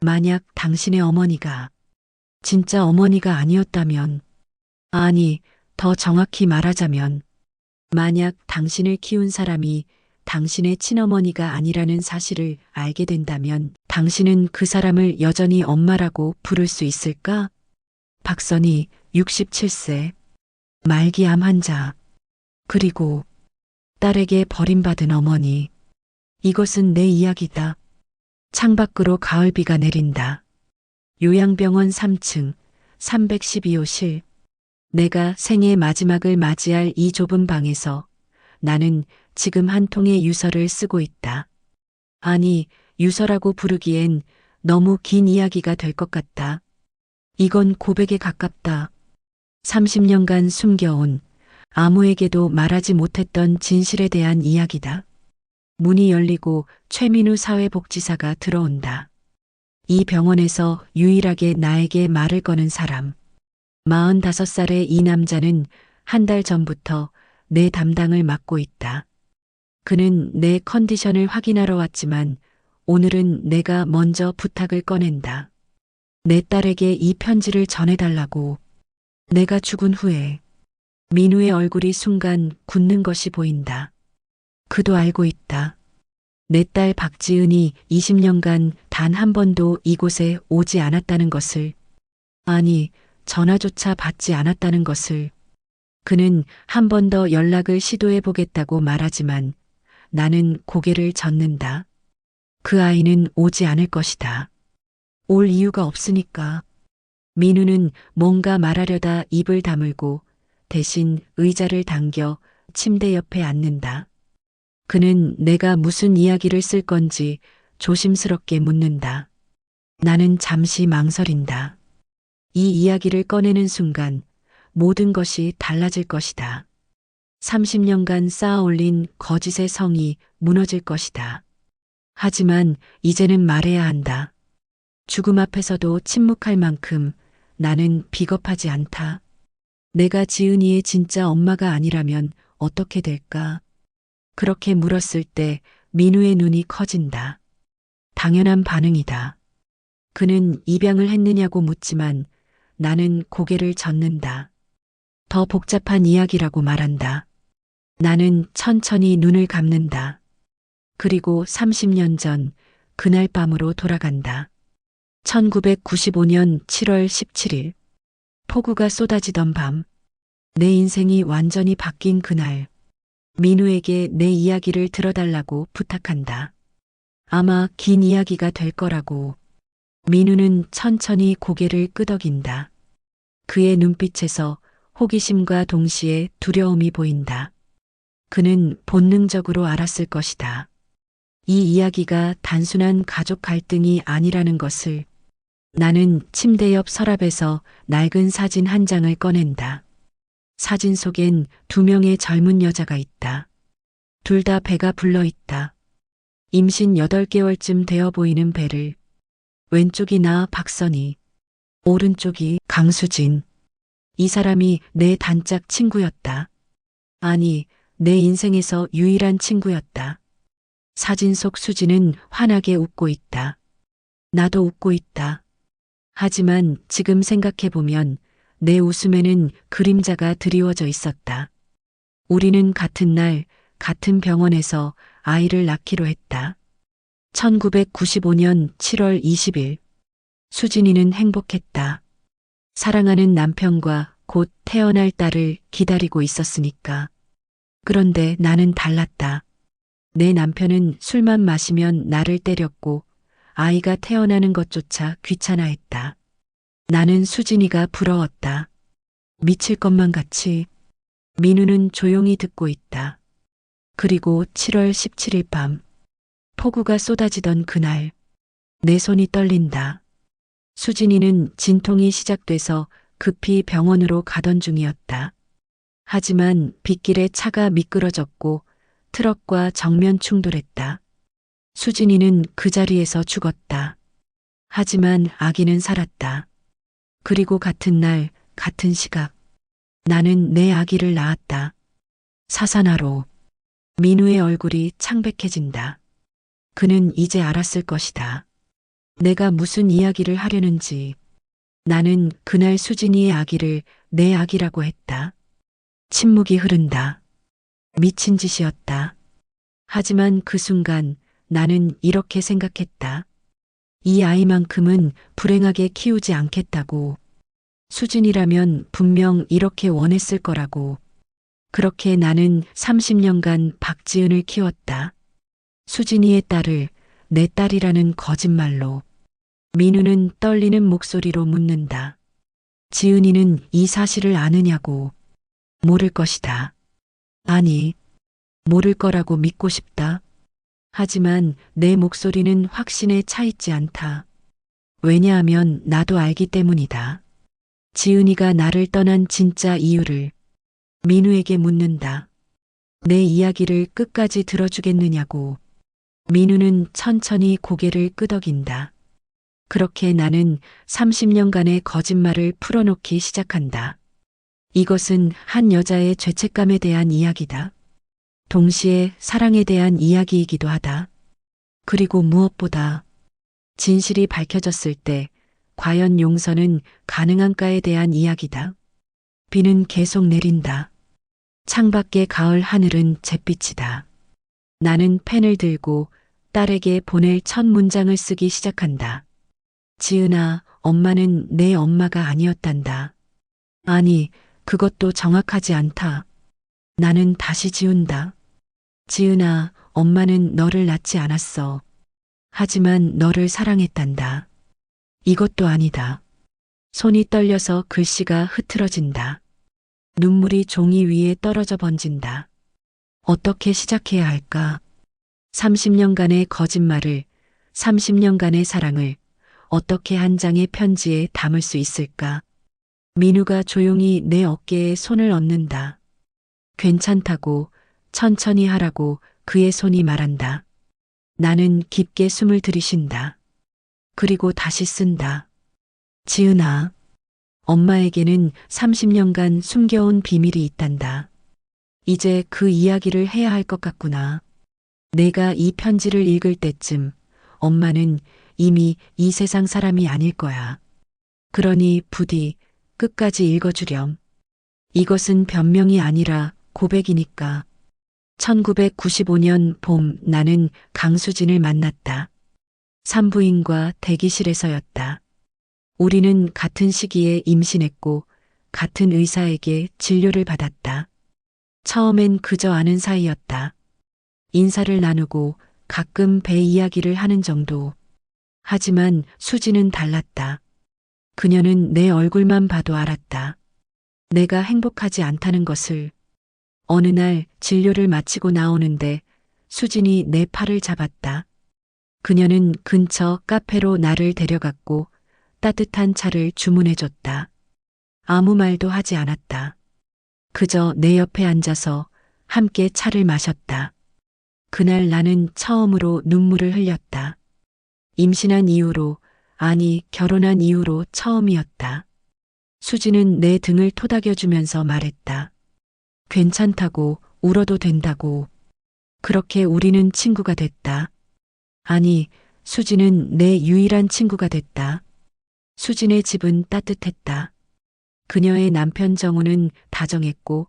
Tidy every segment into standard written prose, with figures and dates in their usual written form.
만약 당신의 어머니가 진짜 어머니가 아니었다면, 아니, 더 정확히 말하자면, 만약 당신을 키운 사람이 당신의 친어머니가 아니라는 사실을 알게 된다면 당신은 그 사람을 여전히 엄마라고 부를 수 있을까? 박선희, 67세, 말기암 환자, 그리고 딸에게 버림받은 어머니. 이것은 내 이야기다. 창밖으로 가을비가 내린다. 요양병원 3층, 312호실. 내가 생의 마지막을 맞이할 이 좁은 방에서 나는 지금 한 통의 유서를 쓰고 있다. 아니, 유서라고 부르기엔 너무 긴 이야기가 될 것 같다. 이건 고백에 가깝다. 30년간 숨겨온 아무에게도 말하지 못했던 진실에 대한 이야기다. 문이 열리고 최민우 사회복지사가 들어온다. 이 병원에서 유일하게 나에게 말을 거는 사람. 45살의 이 남자는 한 달 전부터 내 담당을 맡고 있다. 그는 내 컨디션을 확인하러 왔지만 오늘은 내가 먼저 부탁을 꺼낸다. 내 딸에게 이 편지를 전해달라고. 내가 죽은 후에 민우의 얼굴이 순간 굳는 것이 보인다. 그도 알고 있다. 내 딸 박지은이 20년간 단 한 번도 이곳에 오지 않았다는 것을, 아니, 전화조차 받지 않았다는 것을. 그는 한 번 더 연락을 시도해 보겠다고 말하지만 나는 고개를 젓는다. 그 아이는 오지 않을 것이다. 올 이유가 없으니까. 민우는 뭔가 말하려다 입을 다물고 대신 의자를 당겨 침대 옆에 앉는다. 그는 내가 무슨 이야기를 쓸 건지 조심스럽게 묻는다. 나는 잠시 망설인다. 이 이야기를 꺼내는 순간 모든 것이 달라질 것이다. 30년간 쌓아 올린 거짓의 성이 무너질 것이다. 하지만 이제는 말해야 한다. 죽음 앞에서도 침묵할 만큼 나는 비겁하지 않다. 내가 지은이의 진짜 엄마가 아니라면 어떻게 될까? 그렇게 물었을 때 민우의 눈이 커진다. 당연한 반응이다. 그는 입양을 했느냐고 묻지만 나는 고개를 젓는다. 더 복잡한 이야기라고 말한다. 나는 천천히 눈을 감는다. 그리고 30년 전 그날 밤으로 돌아간다. 1995년 7월 17일. 폭우가 쏟아지던 밤. 내 인생이 완전히 바뀐 그날. 민우에게 내 이야기를 들어달라고 부탁한다. 아마 긴 이야기가 될 거라고. 민우는 천천히 고개를 끄덕인다. 그의 눈빛에서 호기심과 동시에 두려움이 보인다. 그는 본능적으로 알았을 것이다. 이 이야기가 단순한 가족 갈등이 아니라는 것을. 나는 침대 옆 서랍에서 낡은 사진 한 장을 꺼낸다. 사진 속엔 두 명의 젊은 여자가 있다. 둘 다 배가 불러 있다. 임신 8개월쯤 되어 보이는 배를. 왼쪽이 나 박선희, 오른쪽이 강수진. 이 사람이 내 단짝 친구였다. 아니, 내 인생에서 유일한 친구였다. 사진 속 수진은 환하게 웃고 있다. 나도 웃고 있다. 하지만 지금 생각해보면 내 웃음에는 그림자가 드리워져 있었다. 우리는 같은 날, 같은 병원에서 아이를 낳기로 했다. 1995년 7월 20일. 수진이는 행복했다. 사랑하는 남편과 곧 태어날 딸을 기다리고 있었으니까. 그런데 나는 달랐다. 내 남편은 술만 마시면 나를 때렸고 아이가 태어나는 것조차 귀찮아했다. 나는 수진이가 부러웠다. 미칠 것만 같이. 민우는 조용히 듣고 있다. 그리고 7월 17일 밤. 폭우가 쏟아지던 그날. 내 손이 떨린다. 수진이는 진통이 시작돼서 급히 병원으로 가던 중이었다. 하지만 빗길에 차가 미끄러졌고 트럭과 정면 충돌했다. 수진이는 그 자리에서 죽었다. 하지만 아기는 살았다. 그리고 같은 날, 같은 시각. 나는 내 아기를 낳았다. 사산아로. 민우의 얼굴이 창백해진다. 그는 이제 알았을 것이다. 내가 무슨 이야기를 하려는지. 나는 그날 수진이의 아기를 내 아기라고 했다. 침묵이 흐른다. 미친 짓이었다. 하지만 그 순간 나는 이렇게 생각했다. 이 아이만큼은 불행하게 키우지 않겠다고. 수진이라면 분명 이렇게 원했을 거라고. 그렇게 나는 30년간 박지은을 키웠다. 수진이의 딸을 내 딸이라는 거짓말로. 민우는 떨리는 목소리로 묻는다. 지은이는 이 사실을 아느냐고. 모를 것이다. 아니, 모를 거라고 믿고 싶다. 하지만 내 목소리는 확신에 차 있지 않다. 왜냐하면 나도 알기 때문이다. 지은이가 나를 떠난 진짜 이유를 민우에게 묻는다. 내 이야기를 끝까지 들어주겠느냐고. 민우는 천천히 고개를 끄덕인다. 그렇게 나는 30년간의 거짓말을 풀어놓기 시작한다. 이것은 한 여자의 죄책감에 대한 이야기다. 동시에 사랑에 대한 이야기이기도 하다. 그리고 무엇보다 진실이 밝혀졌을 때 과연 용서는 가능한가에 대한 이야기다. 비는 계속 내린다. 창밖의 가을 하늘은 잿빛이다. 나는 펜을 들고 딸에게 보낼 첫 문장을 쓰기 시작한다. 지은아, 엄마는 내 엄마가 아니었단다. 아니, 그것도 정확하지 않다. 나는 다시 지운다. 지은아, 엄마는 너를 낳지 않았어. 하지만 너를 사랑했단다. 이것도 아니다. 손이 떨려서 글씨가 흐트러진다. 눈물이 종이 위에 떨어져 번진다. 어떻게 시작해야 할까? 30년간의 거짓말을, 30년간의 사랑을 어떻게 한 장의 편지에 담을 수 있을까? 민우가 조용히 내 어깨에 손을 얹는다. 괜찮다고, 천천히 하라고 그의 손이 말한다. 나는 깊게 숨을 들이쉰다. 그리고 다시 쓴다. 지은아, 엄마에게는 30년간 숨겨온 비밀이 있단다. 이제 그 이야기를 해야 할 것 같구나. 내가 이 편지를 읽을 때쯤 엄마는 이미 이 세상 사람이 아닐 거야. 그러니 부디 끝까지 읽어주렴. 이것은 변명이 아니라 고백이니까. 1995년 봄 나는 강수진을 만났다. 산부인과 대기실에서였다. 우리는 같은 시기에 임신했고 같은 의사에게 진료를 받았다. 처음엔 그저 아는 사이였다. 인사를 나누고 가끔 배 이야기를 하는 정도. 하지만 수지는 달랐다. 그녀는 내 얼굴만 봐도 알았다. 내가 행복하지 않다는 것을. 어느 날 진료를 마치고 나오는데 수진이 내 팔을 잡았다. 그녀는 근처 카페로 나를 데려갔고 따뜻한 차를 주문해줬다. 아무 말도 하지 않았다. 그저 내 옆에 앉아서 함께 차를 마셨다. 그날 나는 처음으로 눈물을 흘렸다. 임신한 이후로, 아니 결혼한 이후로 처음이었다. 수지는 내 등을 토닥여주면서 말했다. 괜찮다고, 울어도 된다고. 그렇게 우리는 친구가 됐다. 아니, 수지는 내 유일한 친구가 됐다. 수진의 집은 따뜻했다. 그녀의 남편 정우는 다정했고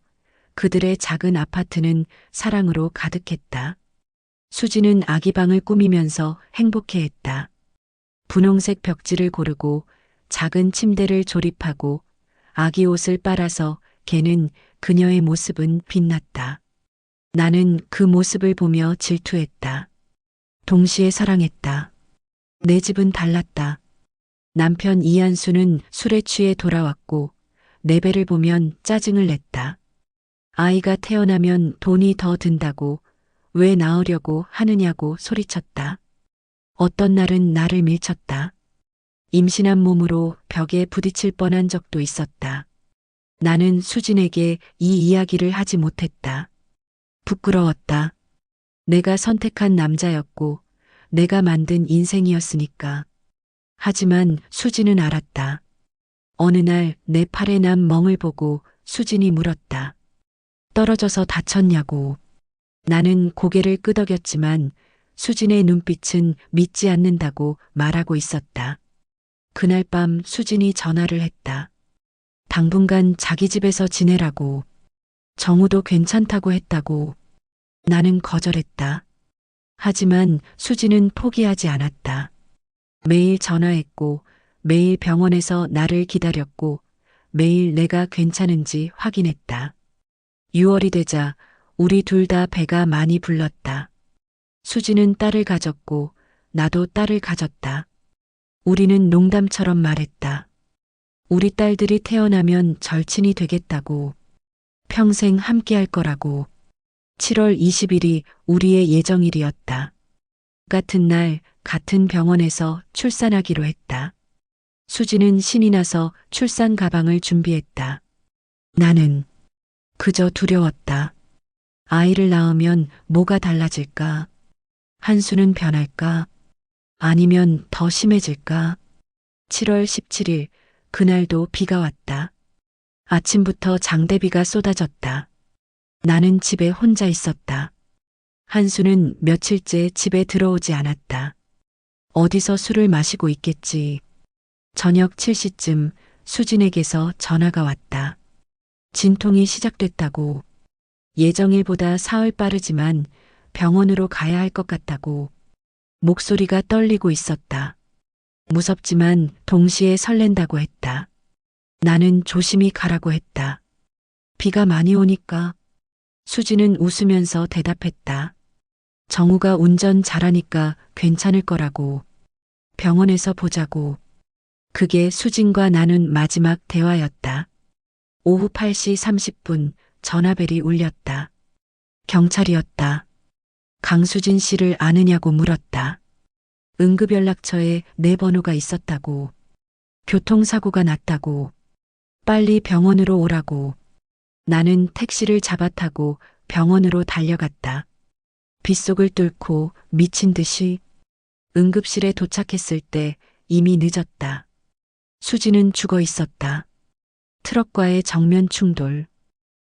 그들의 작은 아파트는 사랑으로 가득했다. 수지는 아기 방을 꾸미면서 행복해했다. 분홍색 벽지를 고르고 작은 침대를 조립하고 아기 옷을 빨아서 개는 그녀의 모습은 빛났다. 나는 그 모습을 보며 질투했다. 동시에 사랑했다. 내 집은 달랐다. 남편 이한수는 술에 취해 돌아왔고 내 배를 보면 짜증을 냈다. 아이가 태어나면 돈이 더 든다고 왜 낳으려고 하느냐고 소리쳤다. 어떤 날은 나를 밀쳤다. 임신한 몸으로 벽에 부딪힐 뻔한 적도 있었다. 나는 수진에게 이 이야기를 하지 못했다. 부끄러웠다. 내가 선택한 남자였고 내가 만든 인생이었으니까. 하지만 수진은 알았다. 어느 날 내 팔에 난 멍을 보고 수진이 물었다. 떨어져서 다쳤냐고. 나는 고개를 끄덕였지만 수진의 눈빛은 믿지 않는다고 말하고 있었다. 그날 밤 수진이 전화를 했다. 당분간 자기 집에서 지내라고. 정우도 괜찮다고 했다고. 나는 거절했다. 하지만 수진은 포기하지 않았다. 매일 전화했고, 매일 병원에서 나를 기다렸고, 매일 내가 괜찮은지 확인했다. 6월이 되자 우리 둘 다 배가 많이 불렀다. 수진은 딸을 가졌고, 나도 딸을 가졌다. 우리는 농담처럼 말했다. 우리 딸들이 태어나면 절친이 되겠다고. 평생 함께 할 거라고. 7월 20일이 우리의 예정일이었다. 같은 날 같은 병원에서 출산하기로 했다. 수지는 신이 나서 출산 가방을 준비했다. 나는 그저 두려웠다. 아이를 낳으면 뭐가 달라질까? 한수는 변할까? 아니면 더 심해질까? 7월 17일 그날도 비가 왔다. 아침부터 장대비가 쏟아졌다. 나는 집에 혼자 있었다. 한수는 며칠째 집에 들어오지 않았다. 어디서 술을 마시고 있겠지. 저녁 7시쯤 수진에게서 전화가 왔다. 진통이 시작됐다고. 예정일보다 사흘 빠르지만 병원으로 가야 할 것 같다고. 목소리가 떨리고 있었다. 무섭지만 동시에 설렌다고 했다. 나는 조심히 가라고 했다. 비가 많이 오니까. 수지는 웃으면서 대답했다. 정우가 운전 잘하니까 괜찮을 거라고. 병원에서 보자고. 그게 수진과 나눈 마지막 대화였다. 오후 8시 30분 전화벨이 울렸다. 경찰이었다. 강수진 씨를 아느냐고 물었다. 응급연락처에 내 번호가 있었다고. 교통사고가 났다고. 빨리 병원으로 오라고. 나는 택시를 잡아 타고 병원으로 달려갔다. 빗속을 뚫고 미친 듯이. 응급실에 도착했을 때 이미 늦었다. 수지는 죽어 있었다. 트럭과의 정면 충돌.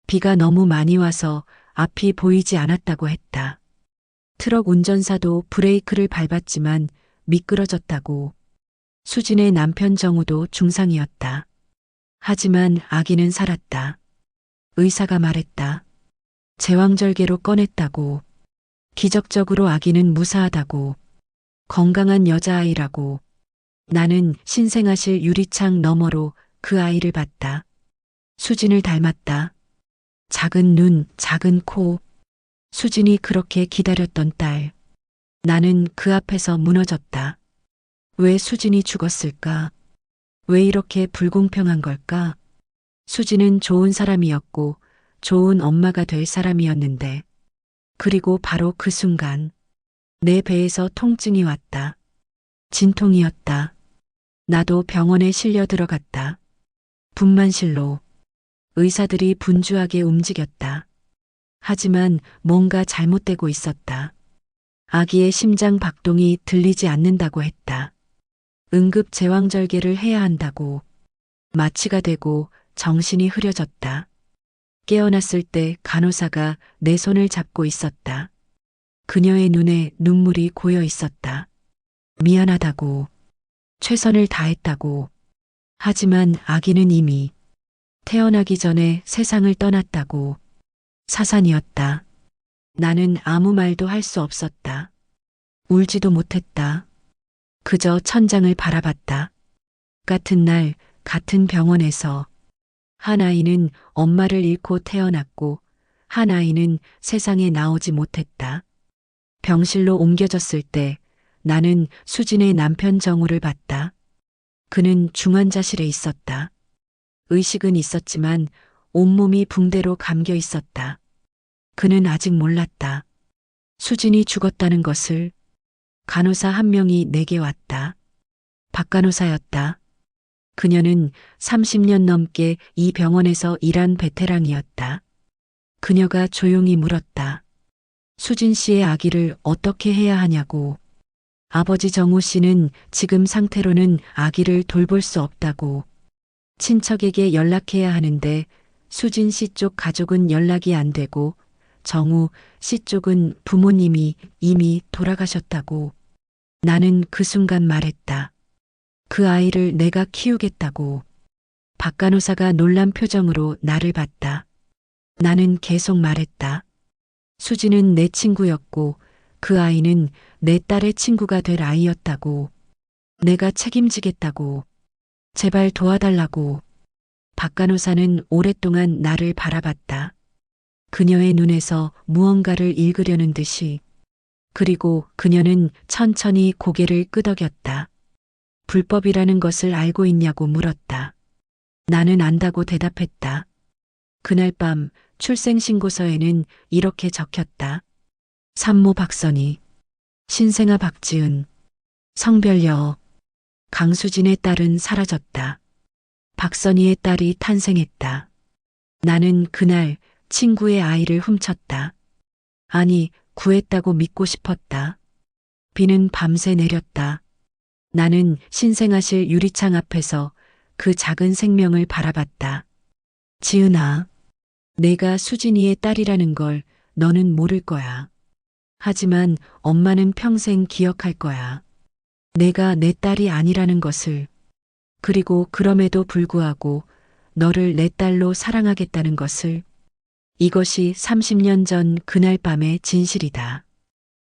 비가 너무 많이 와서 앞이 보이지 않았다고 했다. 트럭 운전사도 브레이크를 밟았지만 미끄러졌다고. 수진의 남편 정우도 중상이었다. 하지만 아기는 살았다. 의사가 말했다. 제왕절개로 꺼냈다고. 기적적으로 아기는 무사하다고. 건강한 여자아이라고. 나는 신생아실 유리창 너머로 그 아이를 봤다. 수진을 닮았다. 작은 눈, 작은 코. 수진이 그렇게 기다렸던 딸. 나는 그 앞에서 무너졌다. 왜 수진이 죽었을까? 왜 이렇게 불공평한 걸까? 수진은 좋은 사람이었고 좋은 엄마가 될 사람이었는데. 그리고 바로 그 순간 내 배에서 통증이 왔다. 진통이었다. 나도 병원에 실려 들어갔다. 분만실로. 의사들이 분주하게 움직였다. 하지만 뭔가 잘못되고 있었다. 아기의 심장 박동이 들리지 않는다고 했다. 응급 제왕절개를 해야 한다고. 마취가 되고 정신이 흐려졌다. 깨어났을 때 간호사가 내 손을 잡고 있었다. 그녀의 눈에 눈물이 고여 있었다. 미안하다고. 최선을 다했다고. 하지만 아기는 이미 태어나기 전에 세상을 떠났다고. 사산이었다. 나는 아무 말도 할 수 없었다. 울지도 못했다. 그저 천장을 바라봤다. 같은 날, 같은 병원에서 한 아이는 엄마를 잃고 태어났고 한 아이는 세상에 나오지 못했다. 병실로 옮겨졌을 때 나는 수진의 남편 정우를 봤다. 그는 중환자실에 있었다. 의식은 있었지만 온몸이 붕대로 감겨 있었다. 그는 아직 몰랐다. 수진이 죽었다는 것을. 간호사 한 명이 내게 왔다. 박간호사였다. 그녀는 30년 넘게 이 병원에서 일한 베테랑이었다. 그녀가 조용히 물었다. 수진 씨의 아기를 어떻게 해야 하냐고. 아버지 정우 씨는 지금 상태로는 아기를 돌볼 수 없다고. 친척에게 연락해야 하는데 수진 씨 쪽 가족은 연락이 안 되고 정우, 씨쪽은 부모님이 이미 돌아가셨다고. 나는 그 순간 말했다. 그 아이를 내가 키우겠다고. 박 간호사가 놀란 표정으로 나를 봤다. 나는 계속 말했다. 수지는 내 친구였고 그 아이는 내 딸의 친구가 될 아이였다고. 내가 책임지겠다고. 제발 도와달라고. 박 간호사는 오랫동안 나를 바라봤다. 그녀의 눈에서 무언가를 읽으려는 듯이. 그리고 그녀는 천천히 고개를 끄덕였다. 불법이라는 것을 알고 있냐고 물었다. 나는 안다고 대답했다. 그날 밤 출생신고서에는 이렇게 적혔다. 산모 박선희, 신생아 박지은, 성별여, 강수진의 딸은 사라졌다. 박선희의 딸이 탄생했다. 나는 그날 친구의 아이를 훔쳤다. 아니, 구했다고 믿고 싶었다. 비는 밤새 내렸다. 나는 신생아실 유리창 앞에서 그 작은 생명을 바라봤다. 지은아, 내가 수진이의 딸이라는 걸 너는 모를 거야. 하지만 엄마는 평생 기억할 거야. 내가 내 딸이 아니라는 것을. 그리고 그럼에도 불구하고 너를 내 딸로 사랑하겠다는 것을. 이것이 30년 전 그날 밤의 진실이다.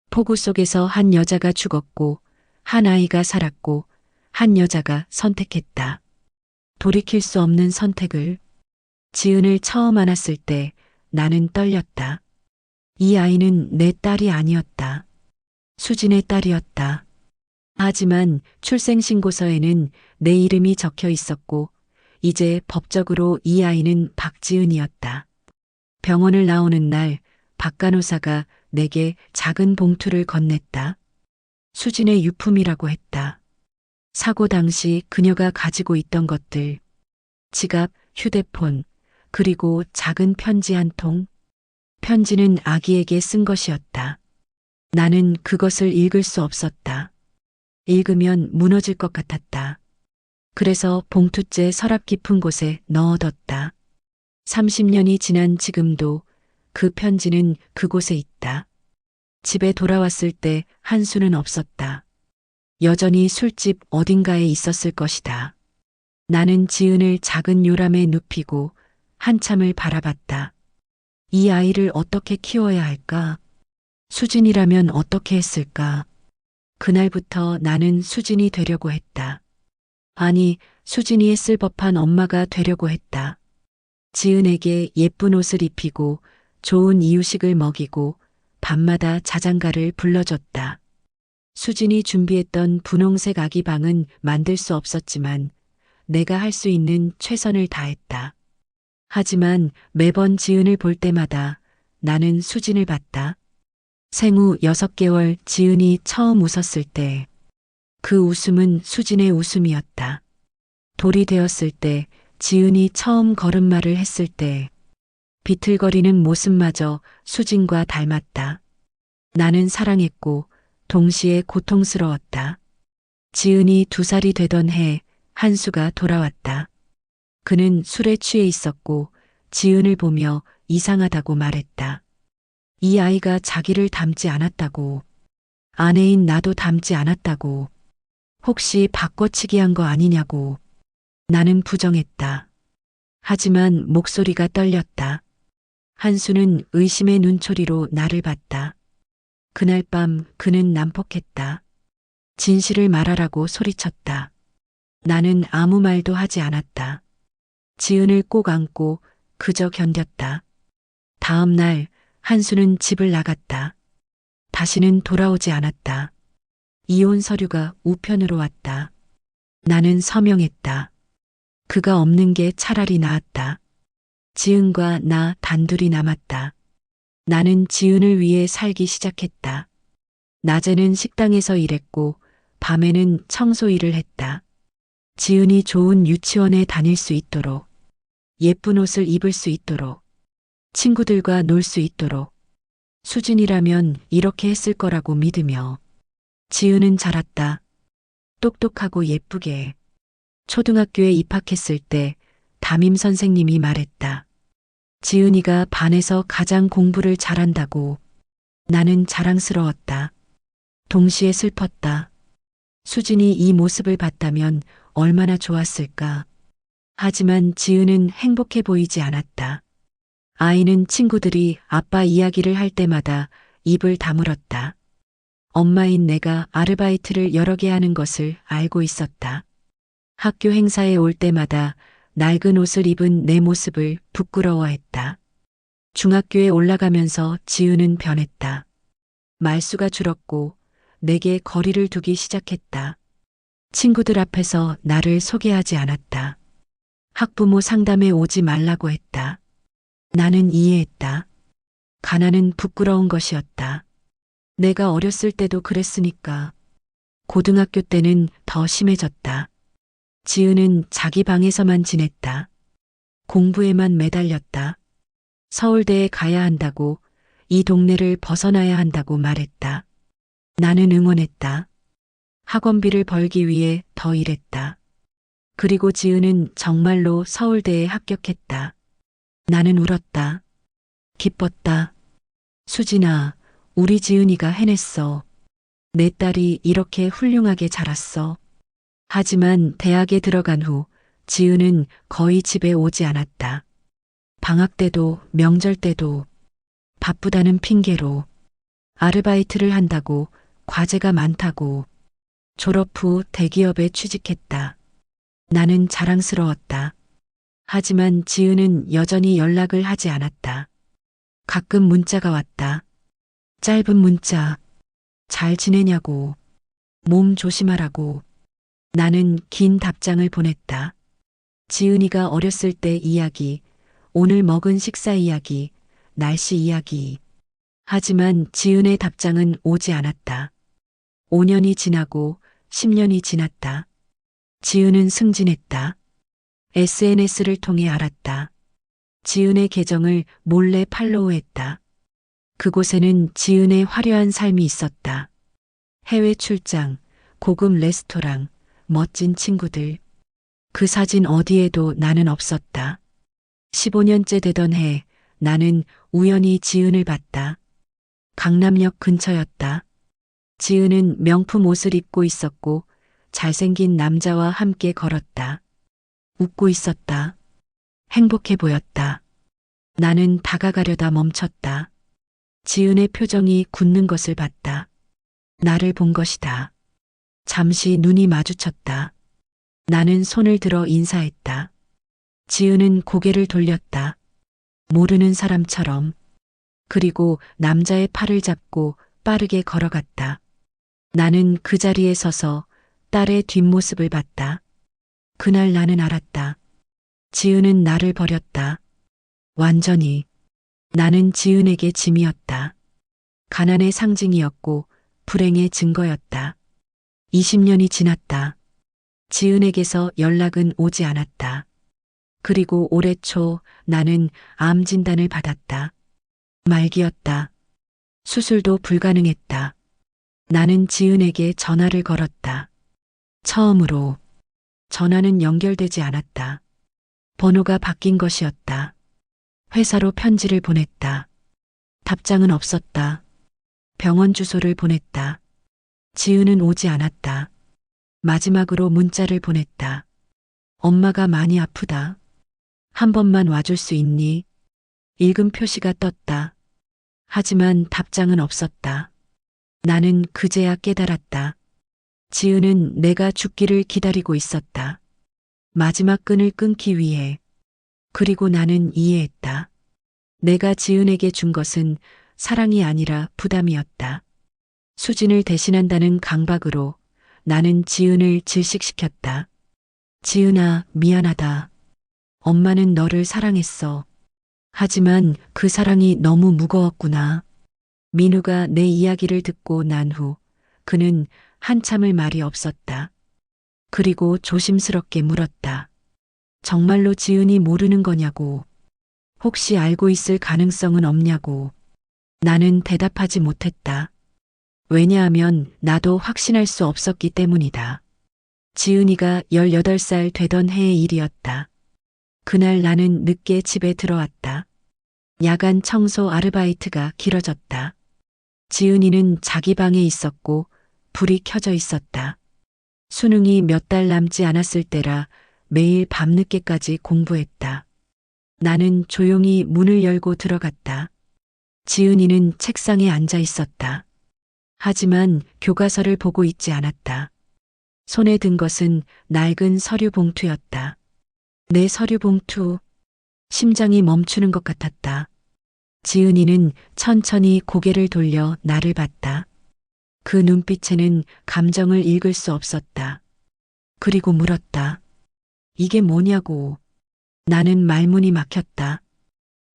폭우 속에서 한 여자가 죽었고 한 아이가 살았고 한 여자가 선택했다. 돌이킬 수 없는 선택을. 지은을 처음 안았을 때 나는 떨렸다. 이 아이는 내 딸이 아니었다. 수진의 딸이었다. 하지만 출생신고서에는 내 이름이 적혀 있었고 이제 법적으로 이 아이는 박지은이었다. 병원을 나오는 날 박 간호사가 내게 작은 봉투를 건넸다. 수진의 유품이라고 했다. 사고 당시 그녀가 가지고 있던 것들. 지갑, 휴대폰, 그리고 작은 편지 한 통. 편지는 아기에게 쓴 것이었다. 나는 그것을 읽을 수 없었다. 읽으면 무너질 것 같았다. 그래서 봉투째 서랍 깊은 곳에 넣어뒀다. 30년이 지난 지금도 그 편지는 그곳에 있다. 집에 돌아왔을 때 한수는 없었다. 여전히 술집 어딘가에 있었을 것이다. 나는 지은을 작은 요람에 눕히고 한참을 바라봤다. 이 아이를 어떻게 키워야 할까? 수진이라면 어떻게 했을까? 그날부터 나는 수진이 되려고 했다. 아니, 수진이 했을 법한 엄마가 되려고 했다. 지은에게 예쁜 옷을 입히고 좋은 이유식을 먹이고 밤마다 자장가를 불러줬다. 수진이 준비했던 분홍색 아기 방은 만들 수 없었지만 내가 할 수 있는 최선을 다했다. 하지만 매번 지은을 볼 때마다 나는 수진을 봤다. 생후 6개월 지은이 처음 웃었을 때 그 웃음은 수진의 웃음이었다. 돌이 되었을 때 지은이 처음 걸음마를 했을 때 비틀거리는 모습마저 수진과 닮았다. 나는 사랑했고 동시에 고통스러웠다. 지은이 2살이 되던 해 한수가 돌아왔다. 그는 술에 취해 있었고 지은을 보며 이상하다고 말했다. 이 아이가 자기를 닮지 않았다고. 아내인 나도 닮지 않았다고. 혹시 바꿔치기 한 거 아니냐고. 나는 부정했다. 하지만 목소리가 떨렸다. 한수는 의심의 눈초리로 나를 봤다. 그날 밤 그는 난폭했다. 진실을 말하라고 소리쳤다. 나는 아무 말도 하지 않았다. 지은을 꼭 안고 그저 견뎠다. 다음 날 한수는 집을 나갔다. 다시는 돌아오지 않았다. 이혼 서류가 우편으로 왔다. 나는 서명했다. 그가 없는 게 차라리 나았다. 지은과 나 단둘이 남았다. 나는 지은을 위해 살기 시작했다. 낮에는 식당에서 일했고 밤에는 청소 일을 했다. 지은이 좋은 유치원에 다닐 수 있도록, 예쁜 옷을 입을 수 있도록, 친구들과 놀 수 있도록, 수진이라면 이렇게 했을 거라고 믿으며. 지은은 자랐다. 똑똑하고 예쁘게. 초등학교에 입학했을 때 담임 선생님이 말했다. 지은이가 반에서 가장 공부를 잘한다고. 나는 자랑스러웠다. 동시에 슬펐다. 수진이 이 모습을 봤다면 얼마나 좋았을까. 하지만 지은은 행복해 보이지 않았다. 아이는 친구들이 아빠 이야기를 할 때마다 입을 다물었다. 엄마인 내가 아르바이트를 여러 개 하는 것을 알고 있었다. 학교 행사에 올 때마다 낡은 옷을 입은 내 모습을 부끄러워했다. 중학교에 올라가면서 지은은 변했다. 말수가 줄었고 내게 거리를 두기 시작했다. 친구들 앞에서 나를 소개하지 않았다. 학부모 상담에 오지 말라고 했다. 나는 이해했다. 가난은 부끄러운 것이었다. 내가 어렸을 때도 그랬으니까. 고등학교 때는 더 심해졌다. 지은은 자기 방에서만 지냈다. 공부에만 매달렸다. 서울대에 가야 한다고, 이 동네를 벗어나야 한다고 말했다. 나는 응원했다. 학원비를 벌기 위해 더 일했다. 그리고 지은은 정말로 서울대에 합격했다. 나는 울었다. 기뻤다. 수진아, 우리 지은이가 해냈어. 내 딸이 이렇게 훌륭하게 자랐어. 하지만 대학에 들어간 후 지은은 거의 집에 오지 않았다. 방학 때도 명절 때도 바쁘다는 핑계로 아르바이트를 한다고 과제가 많다고 졸업 후 대기업에 취직했다. 나는 자랑스러웠다. 하지만 지은은 여전히 연락을 하지 않았다. 가끔 문자가 왔다. 짧은 문자. 잘 지내냐고. 몸 조심하라고. 나는 긴 답장을 보냈다. 지은이가 어렸을 때 이야기, 오늘 먹은 식사 이야기, 날씨 이야기. 하지만 지은의 답장은 오지 않았다. 5년이 지나고 10년이 지났다. 지은은 승진했다. SNS를 통해 알았다. 지은의 계정을 몰래 팔로우했다. 그곳에는 지은의 화려한 삶이 있었다. 해외 출장, 고급 레스토랑, 멋진 친구들. 그 사진 어디에도 나는 없었다. 15년째 되던 해 나는 우연히 지은을 봤다. 강남역 근처였다. 지은은 명품 옷을 입고 있었고 잘생긴 남자와 함께 걸었다. 웃고 있었다. 행복해 보였다. 나는 다가가려다 멈췄다. 지은의 표정이 굳는 것을 봤다. 나를 본 것이다. 잠시 눈이 마주쳤다. 나는 손을 들어 인사했다. 지은은 고개를 돌렸다. 모르는 사람처럼. 그리고 남자의 팔을 잡고 빠르게 걸어갔다. 나는 그 자리에 서서 딸의 뒷모습을 봤다. 그날 나는 알았다. 지은은 나를 버렸다. 완전히. 나는 지은에게 짐이었다. 가난의 상징이었고 불행의 증거였다. 20년이 지났다. 지은에게서 연락은 오지 않았다. 그리고 올해 초 나는 암 진단을 받았다. 말기였다. 수술도 불가능했다. 나는 지은에게 전화를 걸었다. 처음으로. 전화는 연결되지 않았다. 번호가 바뀐 것이었다. 회사로 편지를 보냈다. 답장은 없었다. 병원 주소를 보냈다. 지은은 오지 않았다. 마지막으로 문자를 보냈다. 엄마가 많이 아프다. 한 번만 와줄 수 있니? 읽음 표시가 떴다. 하지만 답장은 없었다. 나는 그제야 깨달았다. 지은은 내가 죽기를 기다리고 있었다. 마지막 끈을 끊기 위해. 그리고 나는 이해했다. 내가 지은에게 준 것은 사랑이 아니라 부담이었다. 수진을 대신한다는 강박으로 나는 지은을 질식시켰다. 지은아, 미안하다. 엄마는 너를 사랑했어. 하지만 그 사랑이 너무 무거웠구나. 민우가 내 이야기를 듣고 난 후 그는 한참을 말이 없었다. 그리고 조심스럽게 물었다. 정말로 지은이 모르는 거냐고. 혹시 알고 있을 가능성은 없냐고. 나는 대답하지 못했다. 왜냐하면 나도 확신할 수 없었기 때문이다. 지은이가 18살 되던 해의 일이었다. 그날 나는 늦게 집에 들어왔다. 야간 청소 아르바이트가 길어졌다. 지은이는 자기 방에 있었고 불이 켜져 있었다. 수능이 몇 달 남지 않았을 때라 매일 밤늦게까지 공부했다. 나는 조용히 문을 열고 들어갔다. 지은이는 책상에 앉아 있었다. 하지만 교과서를 보고 있지 않았다. 손에 든 것은 낡은 서류 봉투였다. 내 서류 봉투. 심장이 멈추는 것 같았다. 지은이는 천천히 고개를 돌려 나를 봤다. 그 눈빛에는 감정을 읽을 수 없었다. 그리고 물었다. 이게 뭐냐고. 나는 말문이 막혔다.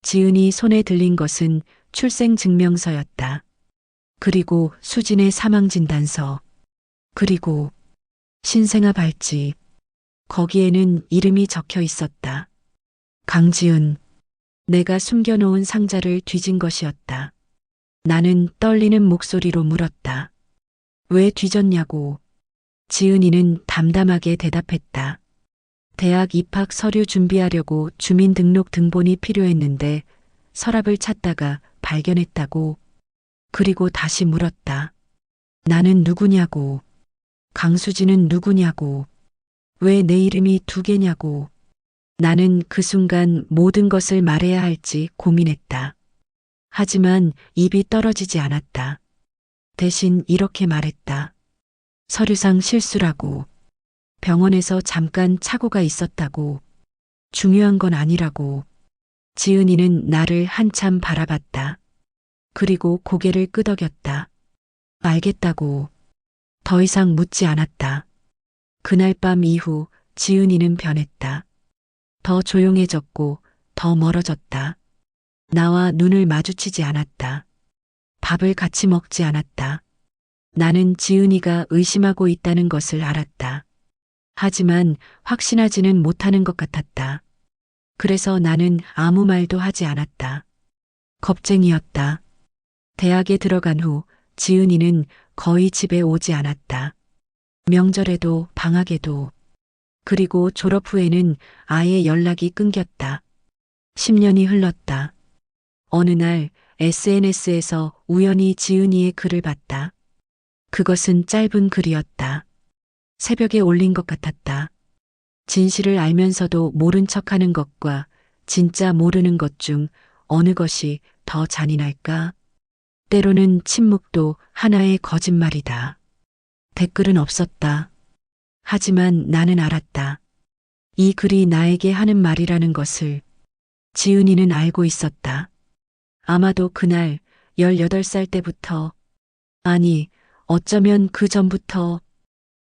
지은이 손에 들린 것은 출생증명서였다. 그리고 수진의 사망진단서. 그리고 신생아 발찌. 거기에는 이름이 적혀 있었다. 강지은. 내가 숨겨놓은 상자를 뒤진 것이었다. 나는 떨리는 목소리로 물었다. 왜 뒤졌냐고. 지은이는 담담하게 대답했다. 대학 입학 서류 준비하려고 주민등록 등본이 필요했는데 서랍을 찾다가 발견했다고. 그리고 다시 물었다. 나는 누구냐고. 강수진은 누구냐고. 왜 내 이름이 두 개냐고. 나는 그 순간 모든 것을 말해야 할지 고민했다. 하지만 입이 떨어지지 않았다. 대신 이렇게 말했다. 서류상 실수라고. 병원에서 잠깐 착오가 있었다고. 중요한 건 아니라고. 지은이는 나를 한참 바라봤다. 그리고 고개를 끄덕였다. 알겠다고. 더 이상 묻지 않았다. 그날 밤 이후 지은이는 변했다. 더 조용해졌고 더 멀어졌다. 나와 눈을 마주치지 않았다. 밥을 같이 먹지 않았다. 나는 지은이가 의심하고 있다는 것을 알았다. 하지만 확신하지는 못하는 것 같았다. 그래서 나는 아무 말도 하지 않았다. 겁쟁이였다. 대학에 들어간 후 지은이는 거의 집에 오지 않았다. 명절에도 방학에도. 그리고 졸업 후에는 아예 연락이 끊겼다. 10년이 흘렀다. 어느 날 SNS에서 우연히 지은이의 글을 봤다. 그것은 짧은 글이었다. 새벽에 올린 것 같았다. 진실을 알면서도 모른 척하는 것과 진짜 모르는 것 중 어느 것이 더 잔인할까? 때로는 침묵도 하나의 거짓말이다. 댓글은 없었다. 하지만 나는 알았다. 이 글이 나에게 하는 말이라는 것을. 지은이는 알고 있었다. 아마도 그날 18살 때부터, 아니, 어쩌면 그 전부터.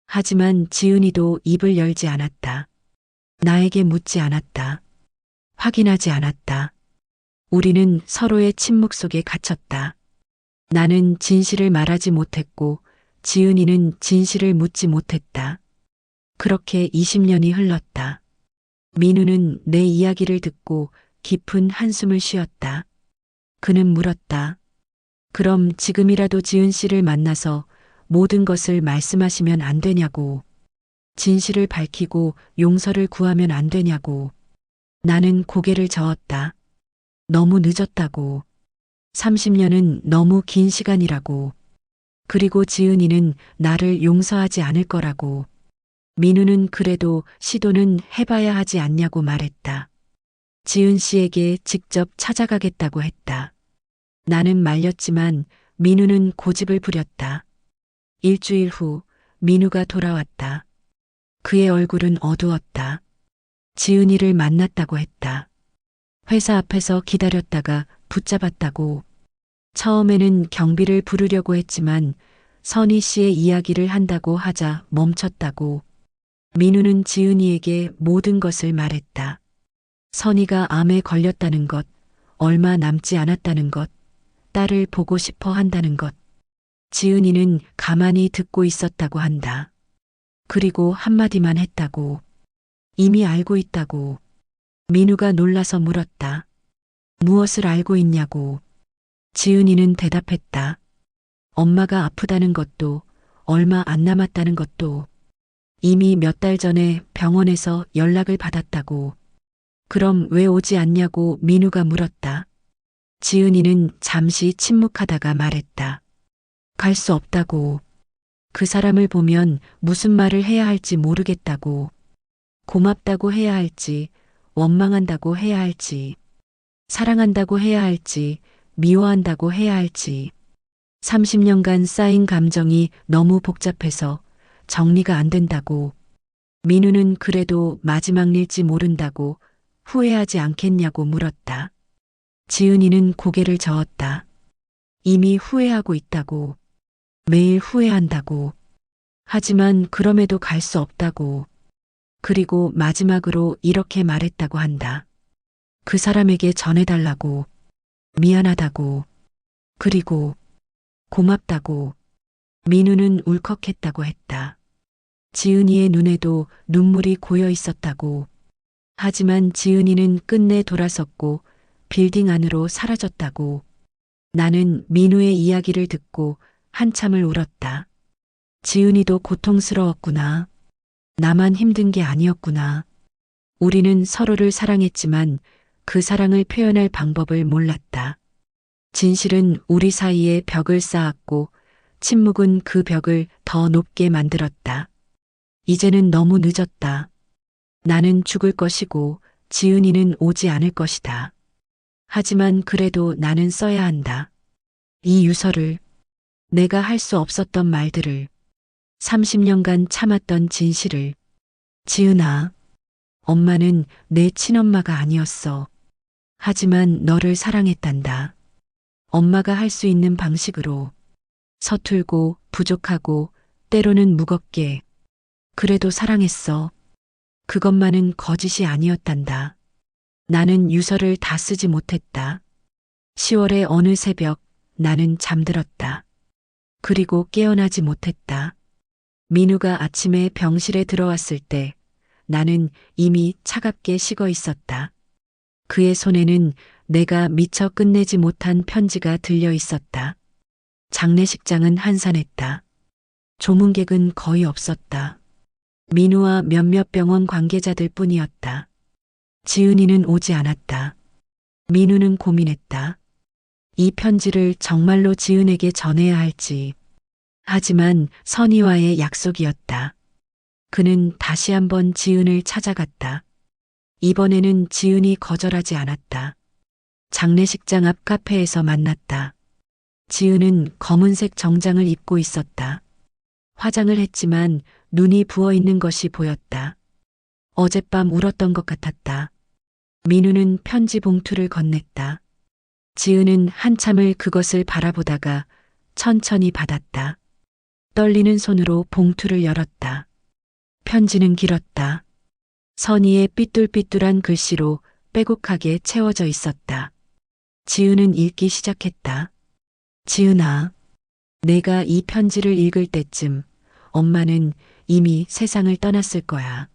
하지만 지은이도 입을 열지 않았다. 나에게 묻지 않았다. 확인하지 않았다. 우리는 서로의 침묵 속에 갇혔다. 나는 진실을 말하지 못했고 지은이는 진실을 묻지 못했다. 그렇게 20년이 흘렀다. 민우는 내 이야기를 듣고 깊은 한숨을 쉬었다. 그는 물었다. 그럼 지금이라도 지은 씨를 만나서 모든 것을 말씀하시면 안 되냐고. 진실을 밝히고 용서를 구하면 안 되냐고. 나는 고개를 저었다. 너무 늦었다고. 30년은 너무 긴 시간이라고. 그리고 지은이는 나를 용서하지 않을 거라고. 민우는 그래도 시도는 해봐야 하지 않냐고 말했다. 지은 씨에게 직접 찾아가겠다고 했다. 나는 말렸지만 민우는 고집을 부렸다. 일주일 후 민우가 돌아왔다. 그의 얼굴은 어두웠다. 지은이를 만났다고 했다. 회사 앞에서 기다렸다가 붙잡았다고. 처음에는 경비를 부르려고 했지만 선희 씨의 이야기를 한다고 하자 멈췄다고. 민우는 지은이에게 모든 것을 말했다. 선희가 암에 걸렸다는 것, 얼마 남지 않았다는 것, 딸을 보고 싶어 한다는 것. 지은이는 가만히 듣고 있었다고 한다. 그리고 한마디만 했다고. 이미 알고 있다고. 민우가 놀라서 물었다. 무엇을 알고 있냐고. 지은이는 대답했다. 엄마가 아프다는 것도, 얼마 안 남았다는 것도. 이미 몇 달 전에 병원에서 연락을 받았다고. 그럼 왜 오지 않냐고 민우가 물었다. 지은이는 잠시 침묵하다가 말했다. 갈 수 없다고. 그 사람을 보면 무슨 말을 해야 할지 모르겠다고. 고맙다고 해야 할지, 원망한다고 해야 할지, 사랑한다고 해야 할지, 미워한다고 해야 할지. 30년간 쌓인 감정이 너무 복잡해서 정리가 안 된다고. 민우는 그래도 마지막 일지 모른다고 후회하지 않겠냐고 물었다. 지은이는 고개를 저었다. 이미 후회하고 있다고. 매일 후회한다고. 하지만 그럼에도 갈 수 없다고. 그리고 마지막으로 이렇게 말했다고 한다. 그 사람에게 전해달라고. 미안하다고. 그리고 고맙다고. 민우는 울컥했다고 했다. 지은이의 눈에도 눈물이 고여 있었다고. 하지만 지은이는 끝내 돌아섰고 빌딩 안으로 사라졌다고. 나는 민우의 이야기를 듣고 한참을 울었다. 지은이도 고통스러웠구나. 나만 힘든 게 아니었구나. 우리는 서로를 사랑했지만 그 사랑을 표현할 방법을 몰랐다. 진실은 우리 사이에 벽을 쌓았고 침묵은 그 벽을 더 높게 만들었다. 이제는 너무 늦었다. 나는 죽을 것이고 지은이는 오지 않을 것이다. 하지만 그래도 나는 써야 한다. 이 유서를, 내가 할 수 없었던 말들을, 30년간 참았던 진실을. 지은아, 엄마는 내 친엄마가 아니었어. 하지만 너를 사랑했단다. 엄마가 할 수 있는 방식으로. 서툴고 부족하고 때로는 무겁게. 그래도 사랑했어. 그것만은 거짓이 아니었단다. 나는 유서를 다 쓰지 못했다. 10월의 어느 새벽 나는 잠들었다. 그리고 깨어나지 못했다. 민우가 아침에 병실에 들어왔을 때 나는 이미 차갑게 식어 있었다. 그의 손에는 내가 미처 끝내지 못한 편지가 들려 있었다. 장례식장은 한산했다. 조문객은 거의 없었다. 민우와 몇몇 병원 관계자들 뿐이었다. 지은이는 오지 않았다. 민우는 고민했다. 이 편지를 정말로 지은에게 전해야 할지. 하지만 선희와의 약속이었다. 그는 다시 한번 지은을 찾아갔다. 이번에는 지은이 거절하지 않았다. 장례식장 앞 카페에서 만났다. 지은은 검은색 정장을 입고 있었다. 화장을 했지만 눈이 부어 있는 것이 보였다. 어젯밤 울었던 것 같았다. 민우는 편지 봉투를 건넸다. 지은은 한참을 그것을 바라보다가 천천히 받았다. 떨리는 손으로 봉투를 열었다. 편지는 길었다. 선의의 삐뚤삐뚤한 글씨로 빼곡하게 채워져 있었다. 지은은 읽기 시작했다. 지은아, 내가 이 편지를 읽을 때쯤 엄마는 이미 세상을 떠났을 거야.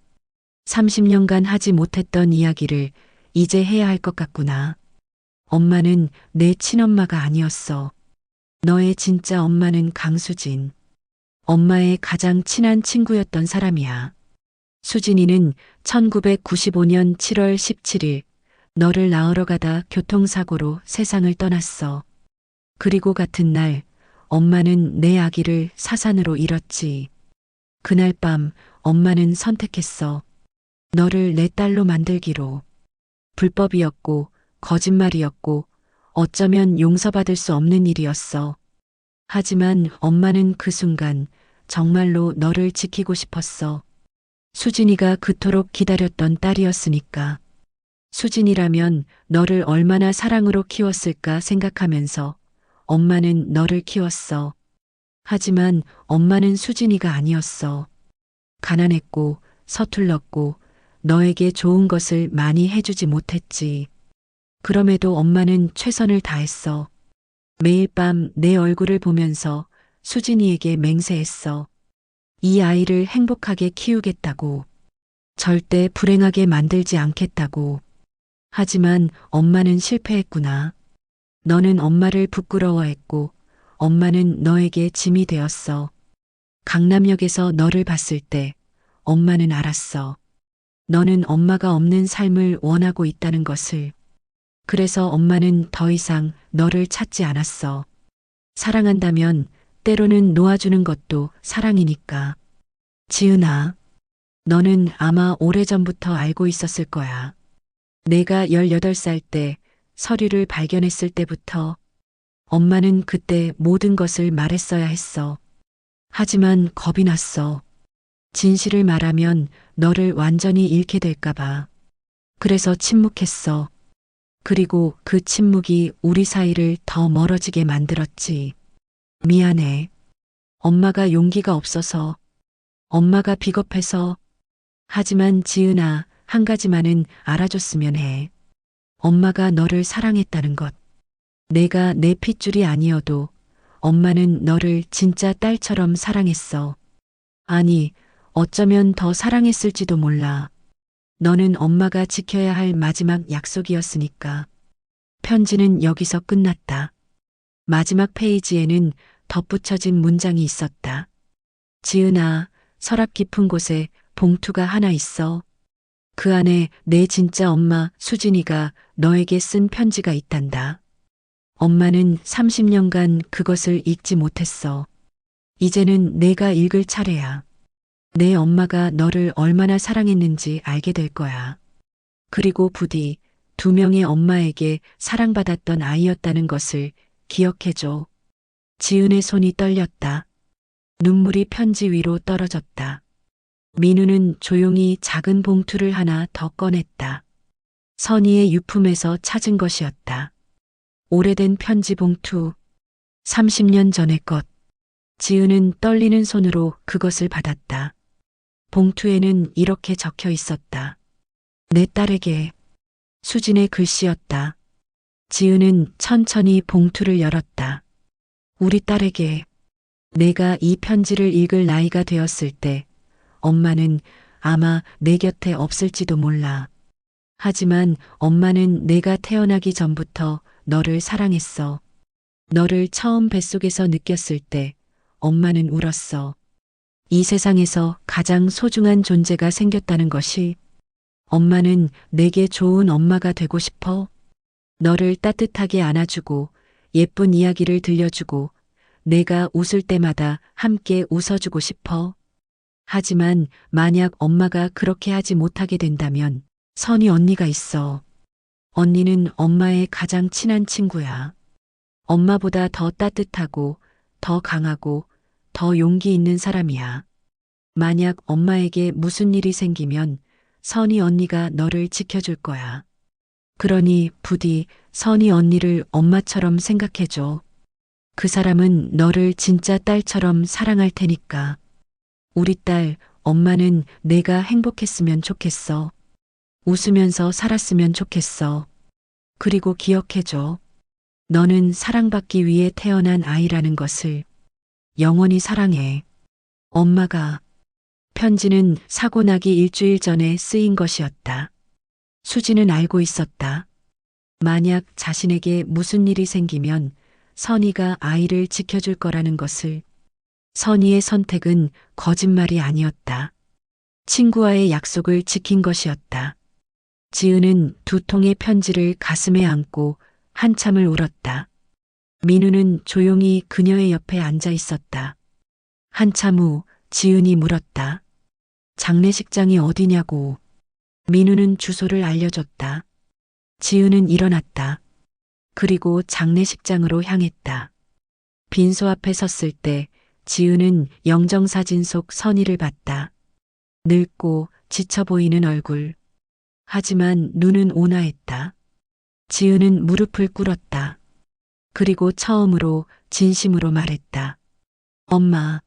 30년간 하지 못했던 이야기를 이제 해야 할 것 같구나. 엄마는 내 친엄마가 아니었어. 너의 진짜 엄마는 강수진. 엄마의 가장 친한 친구였던 사람이야. 수진이는 1995년 7월 17일 너를 낳으러 가다 교통사고로 세상을 떠났어. 그리고 같은 날 엄마는 내 아기를 사산으로 잃었지. 그날 밤 엄마는 선택했어. 너를 내 딸로 만들기로. 불법이었고 거짓말이었고 어쩌면 용서받을 수 없는 일이었어. 하지만 엄마는 그 순간 정말로 너를 지키고 싶었어. 수진이가 그토록 기다렸던 딸이었으니까. 수진이라면 너를 얼마나 사랑으로 키웠을까 생각하면서 엄마는 너를 키웠어. 하지만 엄마는 수진이가 아니었어. 가난했고 서툴렀고 너에게 좋은 것을 많이 해주지 못했지. 그럼에도 엄마는 최선을 다했어. 매일 밤 내 얼굴을 보면서 수진이에게 맹세했어. 이 아이를 행복하게 키우겠다고. 절대 불행하게 만들지 않겠다고. 하지만 엄마는 실패했구나. 너는 엄마를 부끄러워했고 엄마는 너에게 짐이 되었어. 강남역에서 너를 봤을 때 엄마는 알았어. 너는 엄마가 없는 삶을 원하고 있다는 것을. 그래서 엄마는 더 이상 너를 찾지 않았어. 사랑한다면 때로는 놓아주는 것도 사랑이니까. 지은아, 너는 아마 오래전부터 알고 있었을 거야. 내가 18살 때 서류를 발견했을 때부터 엄마는 그때 모든 것을 말했어야 했어. 하지만 겁이 났어. 진실을 말하면 너를 완전히 잃게 될까봐. 그래서 침묵했어. 그리고 그 침묵이 우리 사이를 더 멀어지게 만들었지. 미안해. 엄마가 용기가 없어서, 엄마가 비겁해서. 하지만 지은아, 한 가지만은 알아줬으면 해. 엄마가 너를 사랑했다는 것. 내가 내 핏줄이 아니어도 엄마는 너를 진짜 딸처럼 사랑했어. 아니, 어쩌면 더 사랑했을지도 몰라. 너는 엄마가 지켜야 할 마지막 약속이었으니까. 편지는 여기서 끝났다. 마지막 페이지에는 덧붙여진 문장이 있었다. 지은아, 서랍 깊은 곳에 봉투가 하나 있어. 그 안에 내 진짜 엄마 수진이가 너에게 쓴 편지가 있단다. 엄마는 30년간 그것을 읽지 못했어. 이제는 내가 읽을 차례야. 내 엄마가 너를 얼마나 사랑했는지 알게 될 거야. 그리고 부디 2명의 엄마에게 사랑받았던 아이였다는 것을 기억해줘. 지은의 손이 떨렸다. 눈물이 편지 위로 떨어졌다. 민우는 조용히 작은 봉투를 하나 더 꺼냈다. 선희의 유품에서 찾은 것이었다. 오래된 편지 봉투. 30년 전의 것. 지은은 떨리는 손으로 그것을 받았다. 봉투에는 이렇게 적혀 있었다. 내 딸에게. 수진의 글씨였다. 지은은 천천히 봉투를 열었다. 우리 딸에게. 내가 이 편지를 읽을 나이가 되었을 때 엄마는 아마 내 곁에 없을지도 몰라. 하지만 엄마는 내가 태어나기 전부터 너를 사랑했어. 너를 처음 뱃속에서 느꼈을 때 엄마는 울었어. 이 세상에서 가장 소중한 존재가 생겼다는 것이. 엄마는 내게 좋은 엄마가 되고 싶어. 너를 따뜻하게 안아주고 예쁜 이야기를 들려주고 내가 웃을 때마다 함께 웃어주고 싶어. 하지만 만약 엄마가 그렇게 하지 못하게 된다면 선희 언니가 있어. 언니는 엄마의 가장 친한 친구야. 엄마보다 더 따뜻하고 더 강하고 더 용기 있는 사람이야. 만약 엄마에게 무슨 일이 생기면 선희 언니가 너를 지켜줄 거야. 그러니 부디 선희 언니를 엄마처럼 생각해줘. 그 사람은 너를 진짜 딸처럼 사랑할 테니까. 우리 딸, 엄마는 내가 행복했으면 좋겠어. 웃으면서 살았으면 좋겠어. 그리고 기억해줘. 너는 사랑받기 위해 태어난 아이라는 것을 영원히 사랑해. 엄마가. 편지는 사고 나기 일주일 전에 쓰인 것이었다. 수지는 알고 있었다. 만약 자신에게 무슨 일이 생기면 선희가 아이를 지켜줄 거라는 것을. 선희의 선택은 거짓말이 아니었다. 친구와의 약속을 지킨 것이었다. 지은은 2통의 편지를 가슴에 안고 한참을 울었다. 민우는 조용히 그녀의 옆에 앉아 있었다. 한참 후 지은이 물었다. 장례식장이 어디냐고. 민우는 주소를 알려줬다. 지은은 일어났다. 그리고 장례식장으로 향했다. 빈소 앞에 섰을 때 지은은 영정사진 속 선희를 봤다. 늙고 지쳐 보이는 얼굴. 하지만 눈은 온화했다. 지은은 무릎을 꿇었다. 그리고 처음으로 진심으로 말했다. 엄마.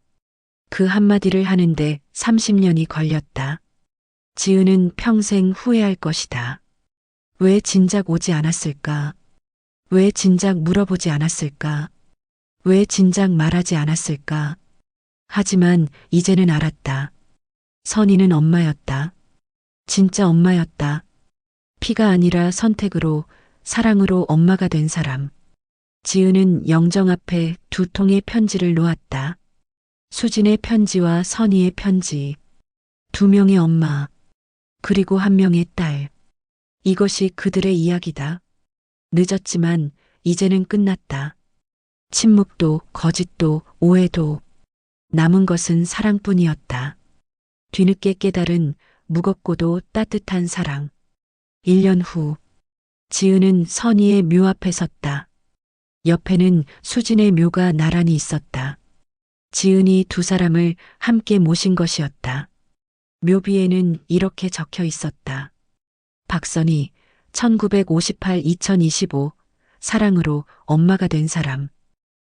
그 한마디를 하는데 30년이 걸렸다. 지은은 평생 후회할 것이다. 왜 진작 오지 않았을까? 왜 진작 물어보지 않았을까? 왜 진작 말하지 않았을까? 하지만 이제는 알았다. 선희는 엄마였다. 진짜 엄마였다. 피가 아니라 선택으로, 사랑으로 엄마가 된 사람. 지은은 영정 앞에 2통의 편지를 놓았다. 수진의 편지와 선희의 편지. 2명의 엄마. 그리고 1명의 딸. 이것이 그들의 이야기다. 늦었지만 이제는 끝났다. 침묵도 거짓도 오해도 남은 것은 사랑뿐이었다. 뒤늦게 깨달은 무겁고도 따뜻한 사랑. 1년 후 지은은 선희의 묘 앞에 섰다. 옆에는 수진의 묘가 나란히 있었다. 지은이 두 사람을 함께 모신 것이었다. 묘비에는 이렇게 적혀 있었다. 박선희 1958-2025 사랑으로 엄마가 된 사람.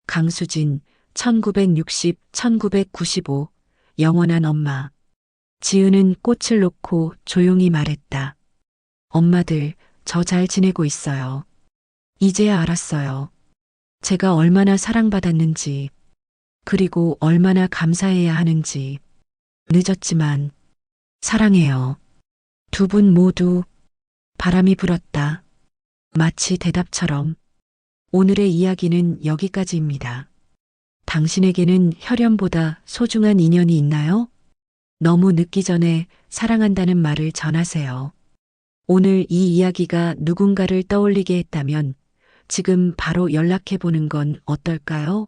강수진 1960-1995 영원한 엄마. 지은은 꽃을 놓고 조용히 말했다. 엄마들, 저 잘 지내고 있어요. 이제야 알았어요. 제가 얼마나 사랑받았는지, 그리고 얼마나 감사해야 하는지. 늦었지만, 사랑해요. 두 분 모두 바람이 불었다. 마치 대답처럼. 오늘의 이야기는 여기까지입니다. 당신에게는 혈연보다 소중한 인연이 있나요? 너무 늦기 전에 사랑한다는 말을 전하세요. 오늘 이 이야기가 누군가를 떠올리게 했다면 지금 바로 연락해 보는 건 어떨까요?